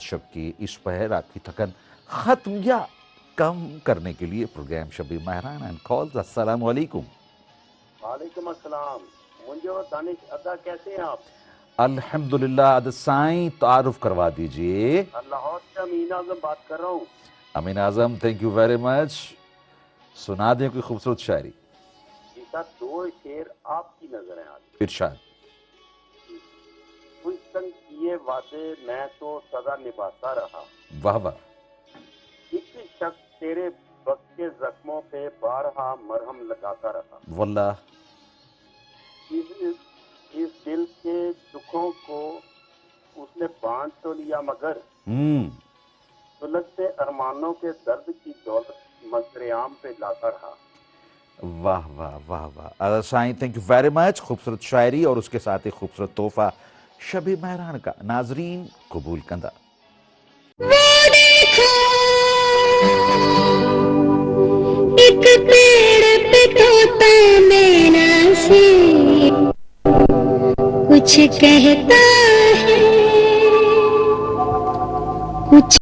شب کی اس پہر آپ کی تھکن ختم یا کم کرنے کے لیے پروگرام شب مہران اینڈ کالز۔ السلام علیکم۔ وعلیکم السلام۔ منجو دانش ادا کیسے ہیں آپ؟ الحمدللہ عدد سائیں تعارف کروا دیجئے۔ لاہور سے امین اعظم بات کر رہا ہوں۔ امین اعظم تھینک یو ویری مچ۔ سنا دیں کوئی خوبصورت شاعری۔ جی سر، دو شعر آپ کی نظر ہیں آج۔ ارشاد۔ کوئی سنگ کیے وعدے میں تو سدا نبھاتا رہا، واہ واہ۔ ایک شخص تیرے وقت کے زخموں پہ بارہا مرہم لگاتا رہا، واللہ اس دل کے دکھوں کو اس نے بانٹ تو لیا، مگر سلگتے ارمانوں کے درد کی دولت منظر عام پہ لاتا رہا۔ واہ واہ واہ واہ۔ عدد سائیں تھینک یو ویری مچ۔ خوبصورت شاعری اور اس کے ساتھ ایک خوبصورت تحفہ شب مہران کا ناظرین قبول کندہ۔ ایک پیڑ پہ طوطا مینا سے کچھ کہتا ہے، کچھ